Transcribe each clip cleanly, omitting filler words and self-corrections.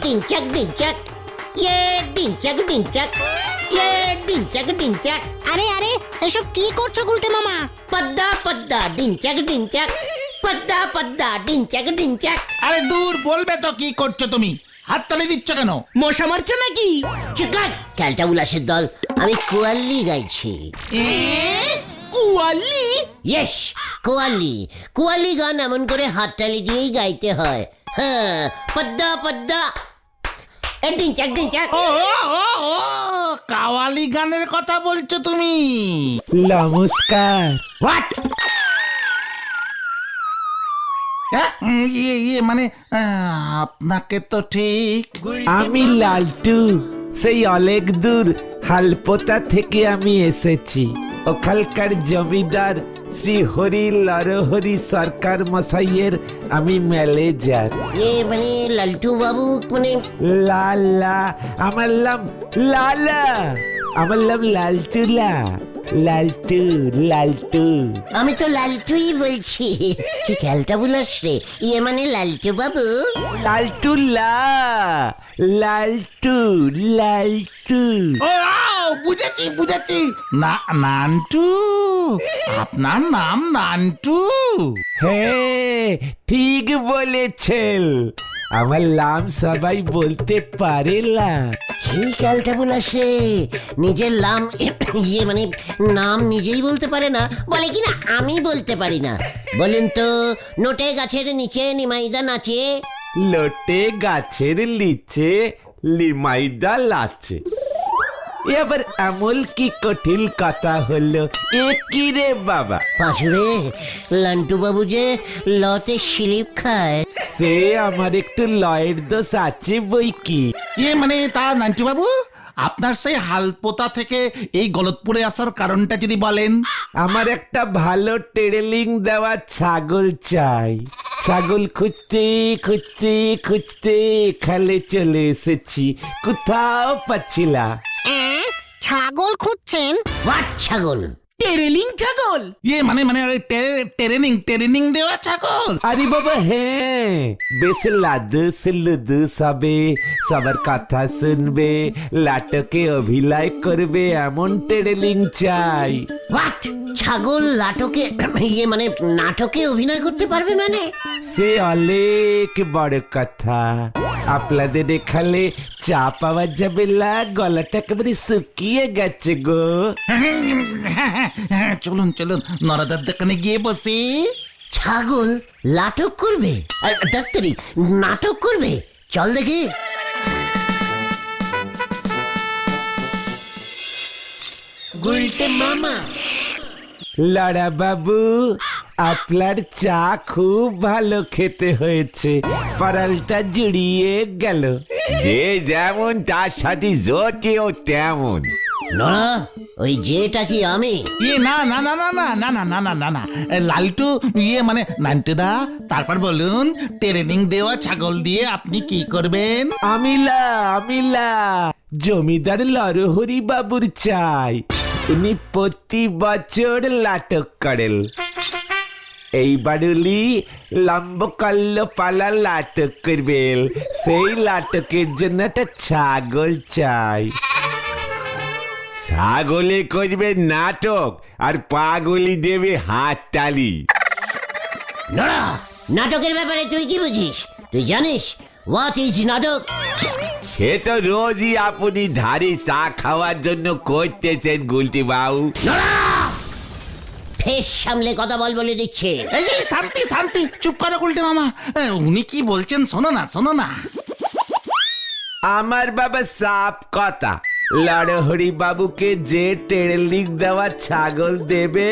ডিনচাক ডিনচাক ডিনচাক ডিনচাক ডিনচাক ডিনচাক। আরে আরে এসব কি করছো গুলটে মামা? পদ্দা পদ্দা ডিনচাক ডিনচাক, পদ্দা পদ্দা ডিনচাক ডিনচাক। আরে দূর, বলবে তো কি করছো তুমি? হাততালি দিচ্ছ কেন? মশা মারছো নাকি? চিকার ক্যালটা উলাসের দল, আমি কোয়াল্লি গাইছি। কুয়ালি? ইয়েস, কোয়াল্লি। কোয়াল্লি গান এমন করে হাততালি দিয়েই গাইতে হয়। হ্যাঁ, পদ্দা পদ্দা ডিনচাক ডিনচাক। ও কাওয়ালি গানের কথা বলছো তুমি? নমস্কার। হোয়াট? মানে আপনাকে তো ঠিক। আমি লালটু, সেই অনেক দূর হালপোতা থেকে আমি এসেছি। ওখানকার জমিদার শ্রী হরি নরহরি সরকার মশাইয়ের আমি ম্যানেজার। মানে লালটু বাবু মানে লালা, আমার নাম লালা, আমার নাম লালটুলা। লালটু লালটু। আমি তো লালটুই বলছি। কি ক্যালটা বুলাস রে? মানে লালটু বাবু। লালটুলা, লালটু লালটু। ও বুঝেছি বুঝেছি, নান্টু। আপনার নাম নান্টু? হ্যাঁ, ঠিক বলেছেন। আমার নাম সবাই বলতে পারে না। সেই ক্যালটা বুলাস রে, নিজের নাম মানে নাম নিজেই বলতে পারে না, বলে কি না আমি বলতে পারি না। বলেন তো, নোটে গাছের নিচে নিমাইদা নাচে। লোটে গাছের নিচে লিমাইদা লাচে। এবার আমল কি কঠিন কথা হলো, এ কি রে বাবা? পাঁচুরে, লান্টু বাবু যে লতে স্লিপ খায়। সে আমার একটু লয়ের দোষ আছে বই কি। মানে তা নান্টু বাবু, আপনার সেই হালপোতা থেকে এই গলতপুরে আসার কারণটা যদি বলেন। আমার একটা ভালো ট্রেলিং দেওয়া ছাগল চাই। ছাগল খুঁজতে খুঁজতে খুঁজতে এখানে চলে এসেছি, কোথাও পাচ্ছিলা। ছাগল খুঁজছেন? হোয়াট ছাগল? টেরেলিং ছাগল? মানে ট্রেনিং দেওয়া ছাগল? আরে বাবা হ্যাঁ, বেশ লাদুস লুদুস হবে, সবার কথা শুনবে, লাটকে অভিনয় করবে, এমন ট্রেলিং চাই। হোয়াট? ছাগল নাটকে মানে নাটকে অভিনয় করতে পারবে মানে? সে অনেক বড় কথা। আপনাদের এখানে চা পাওয়া যাবে না? গলাটা একেবারে শুকিয়ে গেছে গো। চলুন চলুন, নরাদার দোকানে গিয়ে বসি। ছাগল নাটক করবে? ডাক্তারি নাটক করবে? চল দেখি। গুলটে মামা। লড়া বাবু, আপনার চা খুব ভালো খেতে হয়েছে, পারালটা জুড়িয়ে গেল। যে যেমন তার সাথে জোটেও তেমন। না, ওই যেটা কি আমি? না না না না না না না না না না না লালটু, মানে নান্টুদা, তারপর বলুন, ট্রেনিং দেওয়া ছাগল দিয়ে আপনি কি করবেন? আমিলা জমিদার নরহরি বাবুর চাই। উনি প্রতি বছর নাটক করেন। এইবারুলি লম্বকল্ল পালা নাটক করবেন। সেই নাটকের জন্য একটা ছাগল চাই। ছাগলে করবে নাটক আর পাগলি দেবে হাততালি। নড়া, নাটকের ব্যাপারে তুই কি বুঝিস? তুই জানিস হোয়াট ইজ নাটক? সে তো রোজই আপনি ধারে চা খাওয়ার জন্য করতেছেন গুলটি বাবু। ফেস সামলে কথা বল বলে দিচ্ছে। এই শান্তি শান্তি, চুপ করো গুলটে মামা। উনি কি বলছেন শোনো না, শোনো না। আমার বাবা সাপ কথা, লড়হরি বাবুকে যে ট্রেনিং দেওয়া ছাগল দেবে,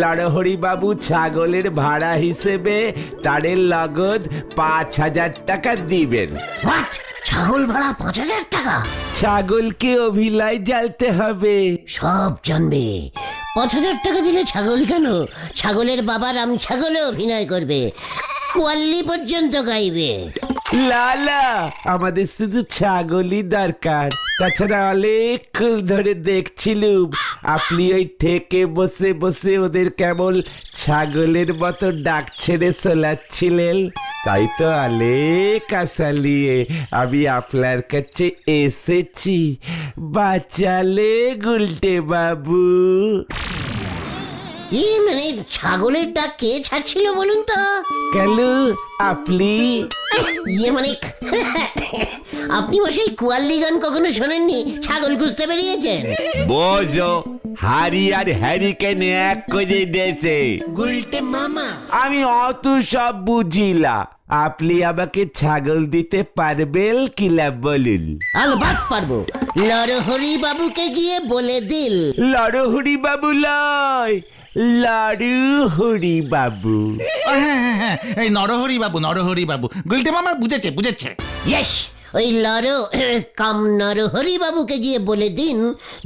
লড়হরি বাবু ছাগলের ভাড়া হিসেবে তাদের লগদ 5,000 টাকা দিবেন। হোয়াট? ছাগল ভাড়া 5,000 টাকা? ছাগলকে অভিনয় জ্বালতে হবে। সব জানবে। 5,000 টাকা দিলে ছাগল কেন, ছাগলের বাবা রাম ছাগলে অভিনয় করবে, কোয়াল্লি পর্যন্ত গাইবে। লালা, আমাদের শুধু ছাগলই দরকার। তাছাড়া অনেক ধরে দেখছিলুম আপনি ওই ঠেকে বসে বসে ওদের কেবল ছাগলের মতো ডাক ছেড়ে চলাচ্ছিলেন, তাই তো আলে কাসালিয়ে আমি আপনার কাছে এসেছি। বাঁচালে গুলটে বাবু। মানে ছাগলের ডাক কে ছাড়ছিল বলুন তো? কেন আপনি? মানে আপনি সেই কুয়াল্লি গান কখনো শোনেননি? ছাগল খুঁজতে বেরিয়েছেন? বোঝো হারি আর হ্যারিকেন এক করে দিয়েছে। গুলটে মামা, আমি অত সব বুঝিলা। আপনি আমাকে ছাগল দিতে পারবেন কিলা বলুন? আলবাত পারবো। লরহরি বাবুকে গিয়ে বলে দিল। লড়হরি বাবু লয়, লড়হরি বাবু। হ্যাঁ, এই নরহরি বাবু গুলটে মামা বুঝেছে। ইয়েস, ওই নরহরি বাবুকে গিয়ে বলে দিন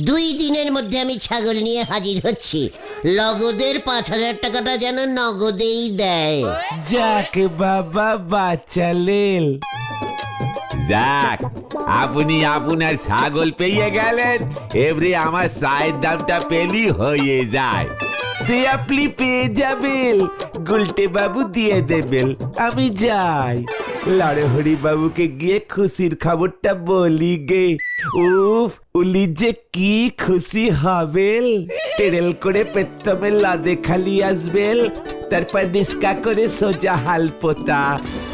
2 দিনের মধ্যে আমি ছাগল নিয়ে হাজির হচ্ছি। লগদের 5,000 টাকাটা যেন নগদেই দেয়। যাক বাবা বাঁচালেন। যাক, আপনি আপনার ছাগল পেয়ে গেলেন, এবারে আমার চায়ের দামটা পেলি হয়ে যায়। সে আপনি পেয়ে যাবেন, গুলটে বাবু দিয়ে দেবেন। আমি যাই, লড়হরি বাবুকে গিয়ে খুশির খবরটা বলি গে। উফ, উলি যে কি খুশি হবেন। টেরেল করে পেত্তমে লাদে খালি আসবেন, তারপর নিষ্কা করে সোজা হালপোতা।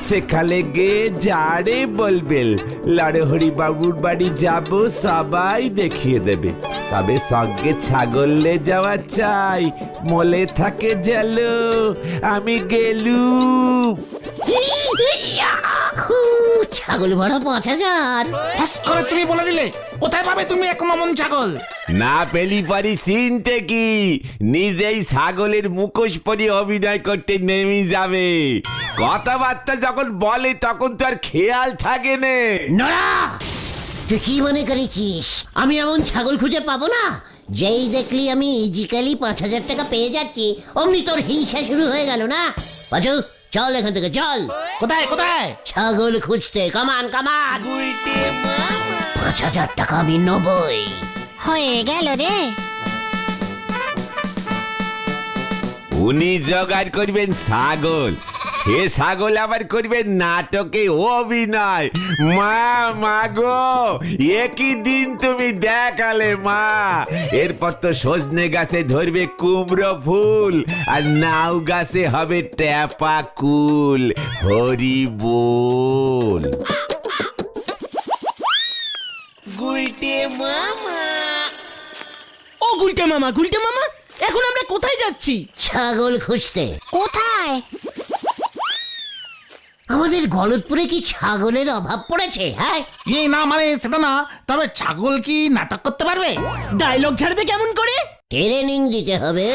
সেখানে গিয়ে যারে বলবেন লড়হরি বাবুর বাড়ি যাব, সবাই দেখিয়ে দেবে। তবে সঙ্গে ছাগলে যাওয়া চাই, মলে থাকে যেন। আমি গেলুম। ছাগল ভাড়া 5,000। ফস করে তুমি বলে দিলে, কোথায় পাবে তুমি এক মমন ছাগল? না পেলি পারি চিনতে কি, নিজেই ছাগলের মুখোশ পরে অভিনয় করতে নেমে যাবে। কথাবার্তা যখন বলে তখন তো আর খেয়াল থাকে না। নড়া, তুই কি মনে করেছিস আমি এমন ছাগল খুঁজে পাবো না? যেই দেখলি আমি ইজিক্যালি 5,000 টাকা পেয়ে যাচ্ছি, অমনি তোর হিংসা শুরু হয়ে গেল না? বাজু, চল এখান থেকে, চল। কোথায়? ছাগল খুঁজতে, কামান। 5,000 টাকা আমি নেবই। হয়ে গেল রে। উনি জোগাড় করবেন ছাগল, সে ছাগল আবার করবেন নাটকে অভিনয়। মা গো, একই দিন তুমি দেখালে মা। এরপর তো সজনে গাছে ধরবে কুমড়ো ফুল, আর নাও গাছে হবে ট্যাপা কুল। হরি বল। ও গুলটে মামা, এখন আমরা কোথায় যাচ্ছি? ছাগল খুঁজতে। কোথায়? আমাদের গলতপুরে কি ছাগলের অভাব পড়েছে? হ্যাঁ, না মানে সেটা না, তবে ছাগল কি নাটক করতে পারবে? ডায়লগ ছাড়বে কেমন করে? ট্রেনিং দিতে হবে।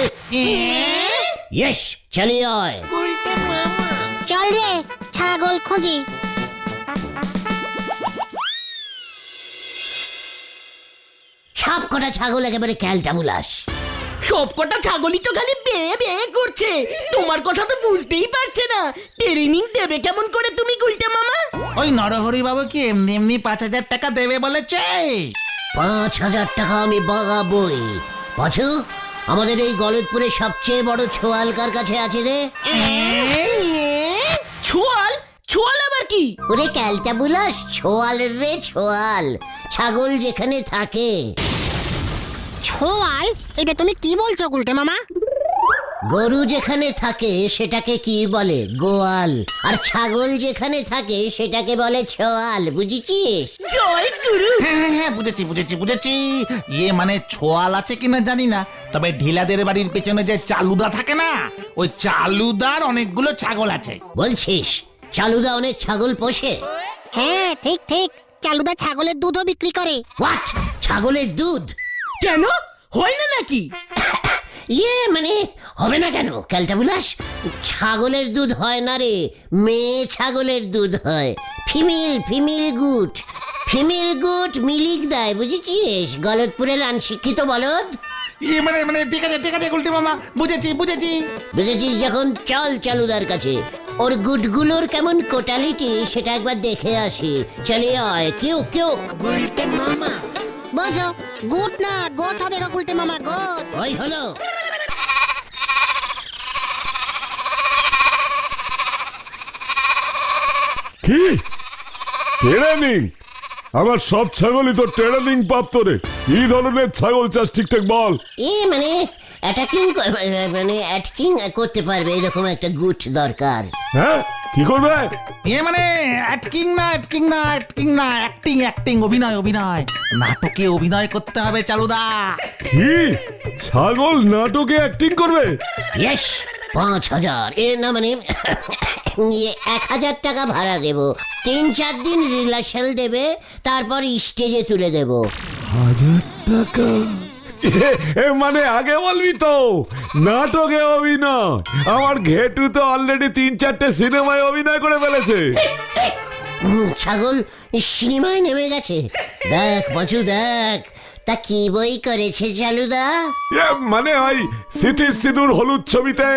ইয়েস, চালিয়ে আয়। চল রে, ছাগল খুঁজি। সব কটা ছাগল একেবারে ক্যালটাবুলাস। সব কটা ছাগলই তো খালি বেয়ে করছে। তোমার কথা তো বুঝতেই পারছে না। ট্রেনিং দেবে কেমন করে তুমি গুলটে মামা? ওই নরহরি বাবু কি এমনি 5,000 টাকা দেবে বলেছে? 5,000 টাকা আমি বাগাবই। পাঁচু, আমাদের এই গলতপুরে সবচেয়ে বড় ছোয়াল কার কাছে আছে রে? ছোয়াল আবার কি? ওরে ক্যালটাবুলাস, ছোয়াল রে, ছোয়াল। ছাগল যেখানে থাকে। ছোয়াল? এটা তুমি কি বলছো গুলটে মামা? গরু যেখানে থাকে সেটাকে কি বলে? গোয়াল। আর ছাগল যেখানে থাকে সেটাকে বলে ছোয়াল, বুঝেছিস? জয় গুরু। হ্যাঁ, বুঝেছি। মানে ছোয়াল আছে কিনা জানি না, তবে ঢিলাদের বাড়ির পেছনে যে চালুদা থাকে না, ওই চালুদার অনেকগুলো ছাগল আছে। বলছিস চালুদা অনেক ছাগল পোষে? হ্যাঁ, ঠিক। চালুদা ছাগলের দুধও বিক্রি করে। হোয়াট? ছাগলের দুধ? কেন, হয় না নাকি? মানে হবে না কেন ক্যালটাবুলাস? ছাগলের দুধ হয় না রে, মেয়ে ছাগলের দুধ হয়। ফিমেল গুট মিলিক দেয়, বুঝেছিস? গলতপুরের আনশিক্ষিত বলদ। মানে ঠিক আছে গুলটে মামা, বুঝেছি। বুঝেছিস যখন, চল চালুদার কাছে। ওর গুটগুলোর কেমন কোটালিটি সেটা একবার দেখে আসি। চলে আয়। কেউ বোঝো গুড না গোট হবে গো গুলটে মামা গোট। ওই হলো। কি ট্রেনিং? আমার সব ছাগলই তো ট্রেনিং প্রাপ্ত রে। কি ধরনের ছাগল চাষ ঠিকঠাক বল। মানে অ্যাটাকিং করতে পারবে এরকম একটা গুট দরকার। হ্যাঁ কি করবে? মানে অ্যাক্টিং না অ্যাক্টিং অভিনয় নাটকে অভিনয় করতে হবে চালুদা। কি ছাগল নাটকে অ্যাক্টিং করবে? ইয়েস, 5,000 না মানে 1,000 টাকা ভাড়া দেব, 3-4 দিন রিলাসেল দেবে, তারপর স্টেজে তুলে দেব। 1,000 টাকা? মানে আগে বলবি তো নাটকে অভিনয়। আমার ঘেটু তো অলরেডি 3-4টে সিনেমায় অভিনয় করে ফেলেছে। ছাগল সিনেমায় নেমে গেছে। দেখ পাঁচু দেখ, তা কি বই করেছে চালুদা? মানে ওই সিথির সিঁদুর হলুদ ছবিতে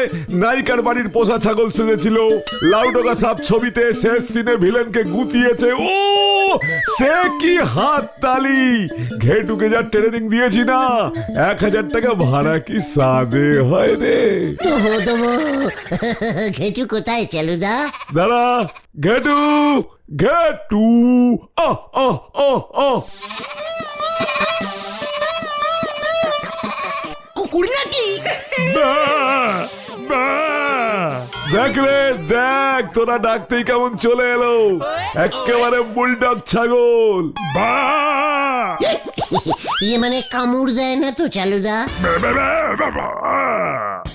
নায়িকার বাড়ির পোষা ছাগল সেজেছিল, লাউডোগা সাপ ছবিতে শেষ সিনে ভিলেনকে গুতিয়েছে। ও সে কি হাত তালি! ঘেটুকে যা ট্রেনিং দিয়েছি না, 1,000 টাকা ভাড়া কি সাদে হয় রে? দেবো। ঘেটু কোথায় চালুদা? দাঁড়া, ঘেটু ঘেটু আহ আহ আহ আহ কুকুর নাকি? দেখ রে দেখ, তোরা ডাকতেই কেমন চলে এলো, একেবারে বুলডগ ছাগল। মানে কামড় দেয় না তো চালুদা?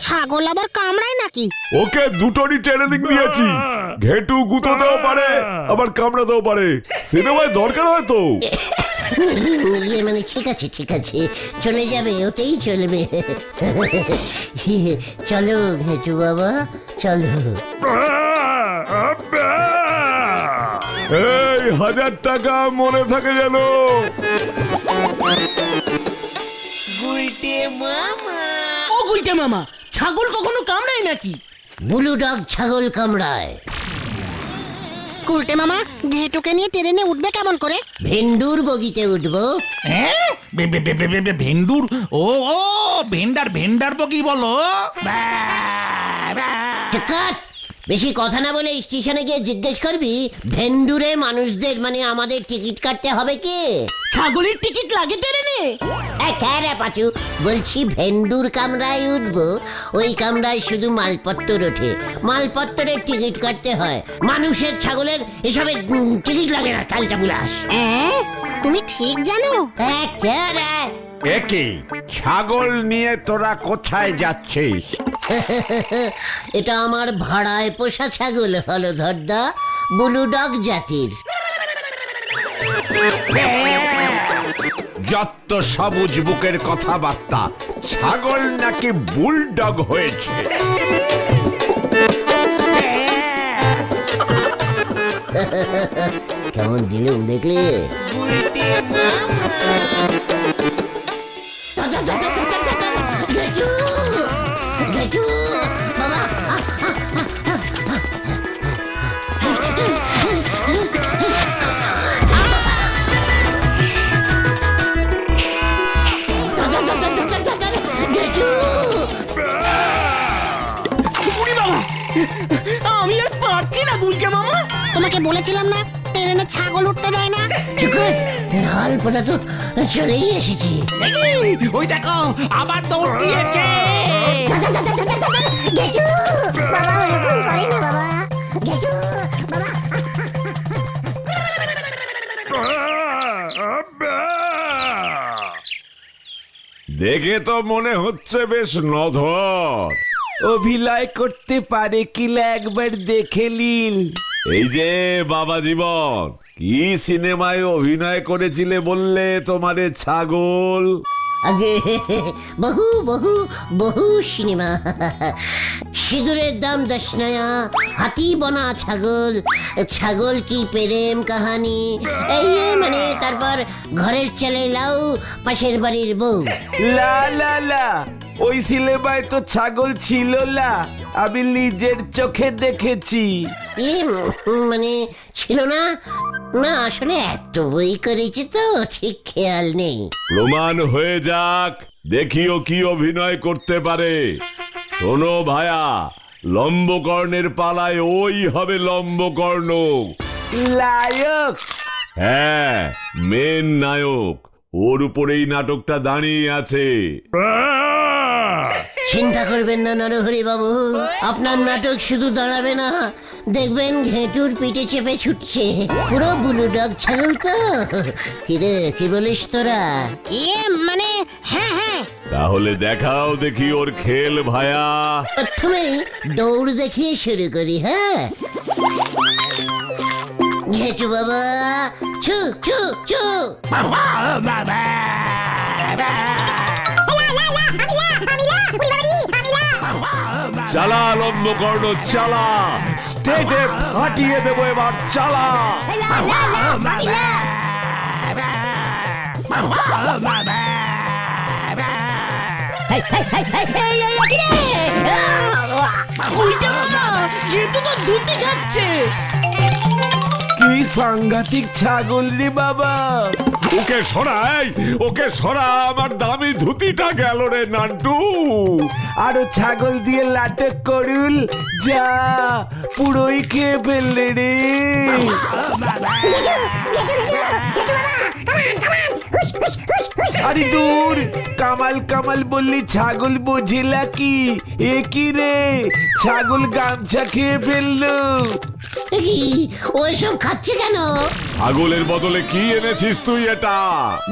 ছাগল আবার কামড়ায় নাকি? ওকে দুটোরই ট্রেনিং দিয়েছি। ঘেটু গুঁতোতেও পারে আবার কামড়াতেও পারে। সিনেমায় দরকার হয় তো। মানে ঠিক আছে চলে যাবে, ওতেই চলবে। চলো ঘেটু বাবা চলো। এই 1,000 টাকা মনে থাকে যেন। ও গুলটে মামা, ছাগল কখনো কামড়ায় নাকি? বুলু ডগ ছাগল কামড়ায়। গুলটে মামা ঘেটুকে নিয়ে ট্রেনে উঠবে কেমন করে? ভেন্ডুর বগিতে উঠবো। হ্যাঁ ভেন্ডুর ও ভেন্ডার কি বলো? কাট, বেশি কথা না বলে স্টেশনে গিয়ে জিজ্ঞেস করবি ভেন্ডুরে মানুষদের মানে আমাদের টিকিট কাটতে হবে কি? ছাগলের টিকিট লাগে ট্রেনে? পাচু, বলছি ভেন্ডুর কামরায় উঠবো, ওই কামরায় শুধু মালপত্র ওঠে, মালপত্রের টিকিট কাটতে হয়, মানুষের ছাগলের এসবের টিকিট লাগে না। কালটা বুলাস, তুমি ঠিক জানো? একে ছাগল নিয়ে তোরা কোথায় যাচ্ছিস? এটা আমার ভাড়ায় পোষা ছাগল হলো ধরদা, বুলু ডগ জাতির। যত সবুজ বুকের কথাবার্তা, ছাগল নাকি বুলডগ হয়েছে। কেমন দিলুম দেখলে? বাবা আমি আর পারছি না গুলটে মামা। তোমাকে বলেছিলাম না ট্রেনে ছাগল উঠতে দেয় না। হালপনা তো চলেই এসেছি। ওই দেখো আবার দৌড় দিয়েছে। বাবা ওরকম করে না বাবা। ঘেটু বাবা। দেখে তো মনে হচ্ছে বেশ নধর। অভিনয় করতে পারে কিলা একবার দেখে নিল। এই যে বাবা জীবন, কি সিনেমায় অভিনয় করেছিলে বললে তোমারে ছাগল? আগে বহু বহু বহু সিনেমা। সিঁদুরের দাম 10 নয়া, হাতি বনা ছাগল, ছাগল কি প্রেম কাহানি, এই মানে তারপর ঘরের ছেলে লাউ, পাশের বাড়ির বউ। লা লা লা, ওই সিনেমায় তো ছাগল ছিল না, আমি নিজের চোখে দেখেছি। মানে ছিল না? না আসলে এত বই করেছে তো ঠিক খেয়াল নেই। প্রমাণ হয়ে যাক, দেখিও কি অভিনয় করতে পারে। শোনো ভায়া, লম্বকর্ণের পালায় ওই হবে লম্বকর্ণ। লায়ক হ্যাঁ, মেন নায়ক। ওর উপরেই নাটকটা দাঁড়িয়ে আছে। চিন্তা করবেন না নরহরি বাবু, আপনার নাটক শুধু দাঁড়াবে না, দেখবেন ঘেঁটুর পিঠে চেপে ছুটছে। পুরো বুলুডগ ছাগল তো। কিরে কি বলিস তোরা? মানে হ্যাঁ হ্যাঁ। তাহলে দেখাও দেখি ওর খেল ভায়া। প্রথমেই দৌড় দেখিয়ে শুরু করি। হ্যাঁ, ঘেঁটু বাবা, ছু ছু ছু। চালা লম্বকর্ণ চালা, স্টেজে ফাটিয়ে দেবো এবার, চালা। ওইটা যেহেতু তো ধুতে যাচ্ছে। কি সাংঘাতিক ছাগল রে বাবা। ওকে সরাই, ওকে সরা, আমার দামি ধুতিটা গেল রে নান্টু। আরো ছাগল দিয়ে লাটক করুল, যা পুরোই খেয়ে ফেললে রে। আরে দূর, কামাল কামাল বললি ছাগল বোঝেলা কি? এ কি রে, ছাগল গামছা খেয়ে ফেললো। এ কি ওইসব খাচ্ছে কেন? ছাগলের বদলে কি এনেছিস তুই এটা?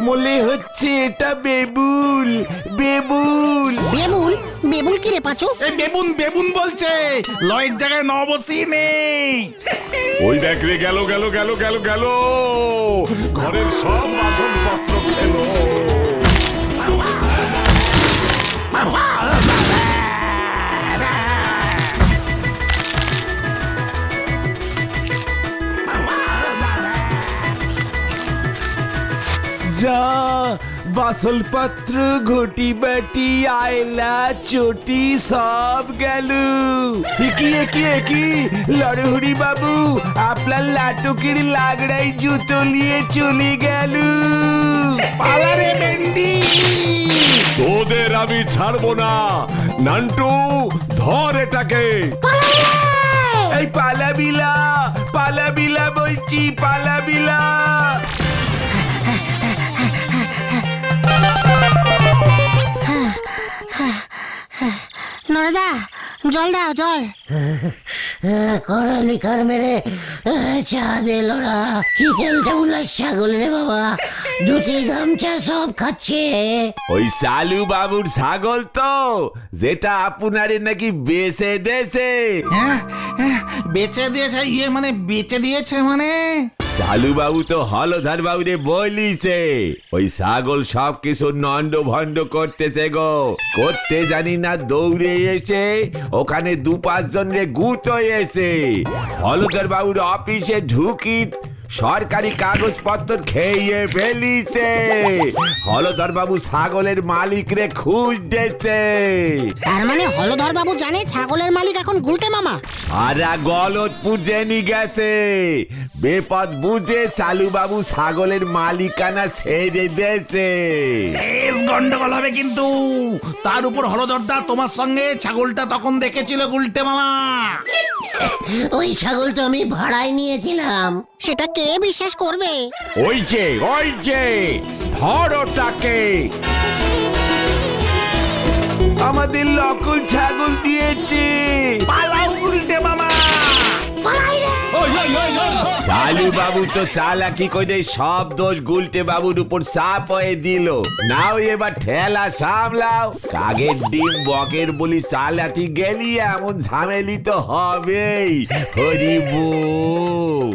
মনে হচ্ছে এটা বেবুল, বেবুল। বেবুল বেবুল কি রে পাচু? এই বেবুন বেবুন বলছে, লয়ের জায়গায় নবসি নেই। ওই দেখ রে, গেল গেল গেল গেল গেল, ঘরের সব বাসনপত্র খেলো। যা বাসলপত্র, ঘটি বাটি, আয়লা চটি সব গেল। একি একি একি লড়হরি বাবু, আপনার লাটকের লাগড়াই জুতো নিয়ে চলে গেল। পালারে বেন্ডি। তোদের আমি ছাড়বো না। নান্টু, ধর এটাকে। এই পালাবিলা, পালাবিলা বলছি, পালাবিলা। নরদা জল দাও, জল। করালি কার মেরে চা দে লোরা। কি খেলতে বলার ছাগল রে বাবা, ধুতি গামছা সব খাচ্ছে। ওই সালু বাবুর ছাগল তো, যেটা আপনারে নাকি বেচে দেছে। হ্যাঁ, বেচে দিয়েছে, মানে বেচে দিয়েছে মানে। সালু বাবু তো হলধর বাবুরে বলিছে, ওই ছাগল সব কিছু নন্ড ভন্ড করতেছে গো। করতে জানি না দৌড়ে এসে ওখানে 2-5 জন রে গুত হয়েছে। হলধর বাবুর অফিসে ঢুকি সরকারি কাগজপত্র খেয়ে ফেলিছে। হলধর বাবু ছাগলের মালিক রে খুঁজতেছে। তার মানে হলধর বাবু জানে ছাগলের মালিক এখন গুলটে মামা। আরা গলতপুর জেনে গেছে। বেপদ বুঝে চালু বাবু ছাগলের মালিকানা ছেড়ে দিয়েছে। বেশ গন্ডগোল হবে কিন্তু। তার উপর হলদরদা তোমার সঙ্গে ছাগলটা তখন দেখেছিল গুলটে মামা। ওই ছাগল তো আমি ভাড়ায় নিয়েছিলাম। সেটা কে বিশ্বাস করবে? ওই যে ধরো তাকে। আমাদের নকল ছাগল দিয়েছে। পালাও গুলটে মামা। চালু বাবু তো চালাকি করে সব দোষ গুলটে বাবুর উপর চাপ হয়ে দিল। নাও এবার ঠেলা সামলাও। কাগের ডিম বকের বলি চালাতি গেলি এমন ঝামেলি তো হবেই। হরি বল।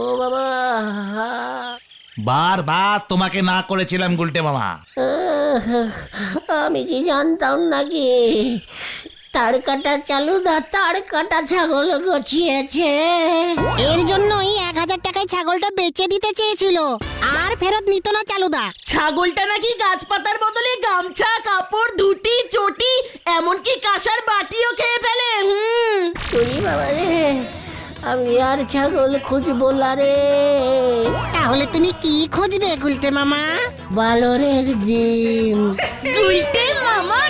ও বাবা, বারবার তোমাকে না করেছিলাম গুলটে মামা। আমি কি জানতাম নাকি তার কাটা চালুদা তার কাটা ছাগল গছিয়েছে। এর জন্যই 1000 টাকায় ছাগলটা বেচে দিতে চেয়েছিল, আর ফেরত নিত না চালুদা। ছাগলটা নাকি গাছপাতার বদলে গামছা, কাপড়, ধুতি, চটি, এমনকি কাঁসার বাটিও খেয়ে ফেলে। ওরে বাবা রে, আমি আর ছাগল খুঁজবো না রে। তাহলে তুমি কি খুঁজবে গুলতে মামা? বালরের ডিম। গুলটে মামা